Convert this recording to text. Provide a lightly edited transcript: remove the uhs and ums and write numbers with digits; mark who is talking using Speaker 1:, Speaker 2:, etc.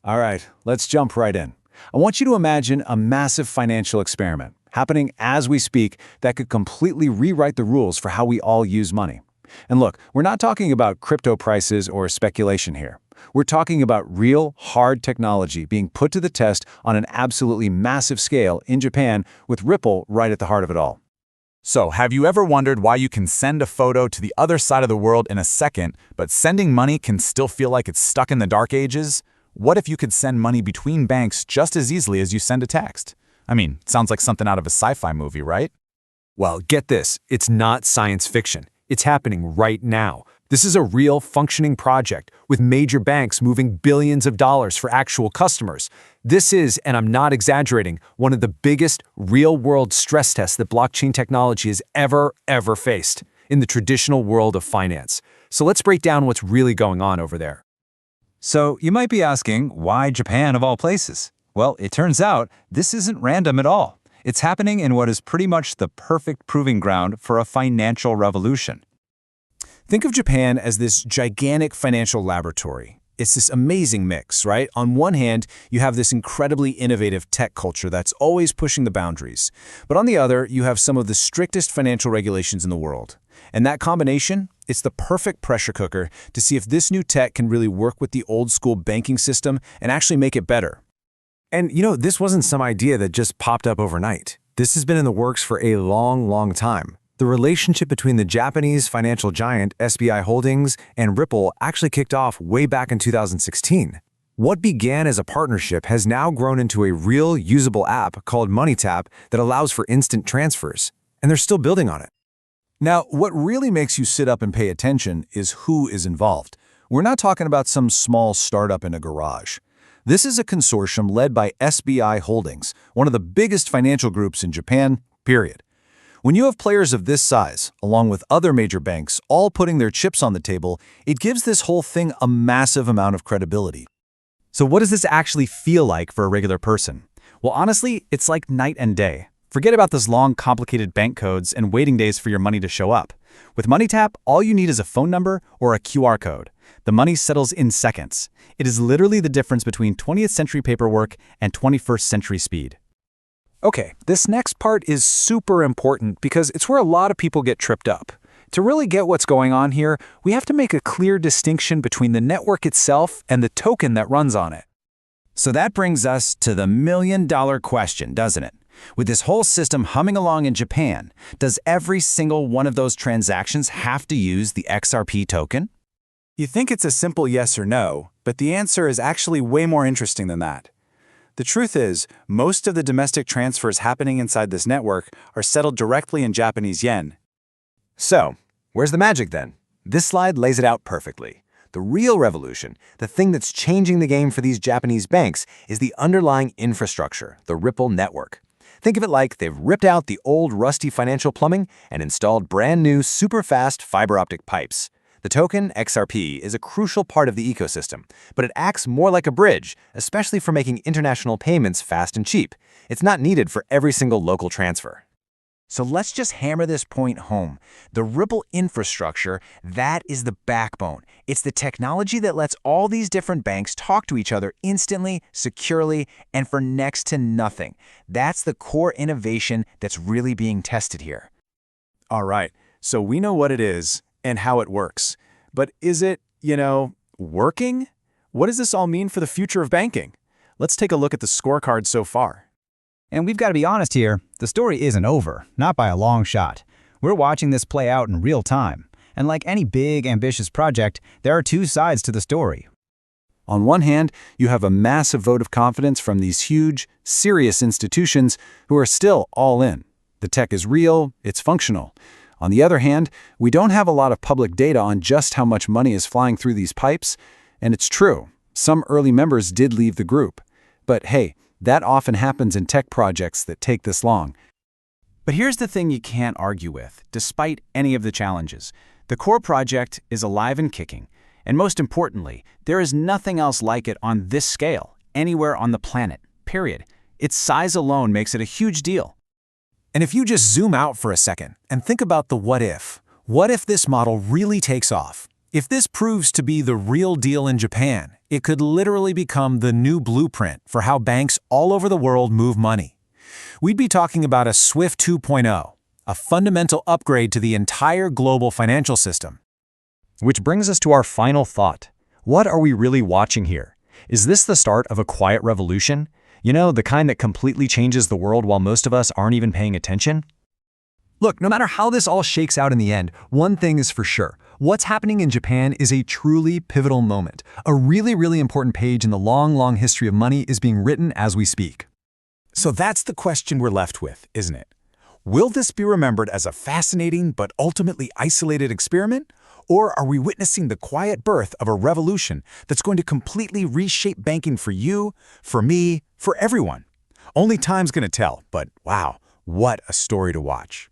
Speaker 1: All right, let's jump right in. I want you to imagine a massive financial experiment happening as we speak that could completely rewrite the rules for how we all use money. And look, we're not talking about crypto prices or speculation here. We're talking about real, hard technology being put to the test on an absolutely massive scale in Japan with Ripple right at the heart of it all.
Speaker 2: So, have you ever wondered why you can send a photo to the other side of the world in a second, but sending money can still feel like it's stuck in the dark ages? What if you could send money between banks just as easily as you send a text? I mean, sounds like something out of a sci-fi movie, right?
Speaker 3: Well, get this, it's not science fiction. It's happening right now. This is a real functioning project with major banks moving billions of dollars for actual customers. This is, and I'm not exaggerating, one of the biggest real-world stress tests that blockchain technology has ever faced in the traditional world of finance. So let's break down what's really going on over there.
Speaker 4: So you might be asking, why Japan of all places? Well, it turns out this isn't random at all. It's happening in what is pretty much the perfect proving ground for a financial revolution.
Speaker 1: Think of Japan as this gigantic financial laboratory. It's this amazing mix, right? On one hand, you have this incredibly innovative tech culture that's always pushing the boundaries. But on the other, you have some of the strictest financial regulations in the world. And that combination, it's the perfect pressure cooker to see if this new tech can really work with the old school banking system and actually make it better.
Speaker 3: And this wasn't some idea that just popped up overnight. This has been in the works for a long time. The relationship between the Japanese financial giant SBI Holdings and Ripple actually kicked off way back in 2016. What began as a partnership has now grown into a real usable app called MoneyTap that allows for instant transfers, and they're still building on it.
Speaker 1: Now, what really makes you sit up and pay attention is who is involved. We're not talking about some small startup in a garage. This is a consortium led by SBI Holdings, one of the biggest financial groups in Japan, period. When you have players of this size, along with other major banks, all putting their chips on the table, it gives this whole thing a massive amount of credibility.
Speaker 4: So what does this actually feel like for a regular person? Well, honestly, it's like night and day. Forget about those long, complicated bank codes and waiting days for your money to show up. With MoneyTap, all you need is a phone number or a QR code. The money settles in seconds. It is literally the difference between 20th century paperwork and 21st century speed.
Speaker 3: Okay, this next part is super important because it's where a lot of people get tripped up. To really get what's going on here, we have to make a clear distinction between the network itself and the token that runs on it.
Speaker 4: So that brings us to the million-dollar question, doesn't it? With this whole system humming along in Japan, does every single one of those transactions have to use the XRP token?
Speaker 1: You think it's a simple yes or no, but the answer is actually way more interesting than that. The truth is, most of the domestic transfers happening inside this network are settled directly in Japanese yen.
Speaker 3: So, where's the magic then? This slide lays it out perfectly. The real revolution, the thing that's changing the game for these Japanese banks, is the underlying infrastructure, the Ripple network. Think of it like they've ripped out the old rusty financial plumbing and installed brand new super fast fiber optic pipes. The token, XRP, is a crucial part of the ecosystem, but it acts more like a bridge, especially for making international payments fast and cheap. It's not needed for every single local transfer.
Speaker 4: So let's just hammer this point home. The Ripple infrastructure, that is the backbone. It's the technology that lets all these different banks talk to each other instantly, securely, and for next to nothing. That's the core innovation that's really being tested here.
Speaker 1: All right, so we know what it is and how it works. But is it, working? What does this all mean for the future of banking? Let's take a look at the scorecard so far.
Speaker 5: And we've got to be honest here, the story isn't over, not by a long shot. We're watching this play out in real time. And like any big, ambitious project, there are two sides to the story.
Speaker 1: On one hand, you have a massive vote of confidence from these huge, serious institutions who are still all in. The tech is real, it's functional. On the other hand, we don't have a lot of public data on just how much money is flying through these pipes. And it's true, some early members did leave the group. But hey, that often happens in tech projects that take this long.
Speaker 4: But here's the thing you can't argue with, despite any of the challenges. The core project is alive and kicking. And most importantly, there is nothing else like it on this scale, anywhere on the planet, period. Its size alone makes it a huge deal.
Speaker 1: And if you just zoom out for a second and think about the what if this model really takes off? If this proves to be the real deal in Japan, it could literally become the new blueprint for how banks all over the world move money. We'd be talking about a SWIFT 2.0, a fundamental upgrade to the entire global financial system.
Speaker 4: Which brings us to our final thought. What are we really watching here? Is this the start of a quiet revolution? You know, the kind that completely changes the world while most of us aren't even paying attention? Look, no matter how this all shakes out in the end, one thing is for sure. What's happening in Japan is a truly pivotal moment. A really, really important page in the long, long history of money is being written as we speak.
Speaker 2: So that's the question we're left with, isn't it? Will this be remembered as a fascinating but ultimately isolated experiment? Or are we witnessing the quiet birth of a revolution that's going to completely reshape banking for you, for me, for everyone? Only time's going to tell, but wow, what a story to watch.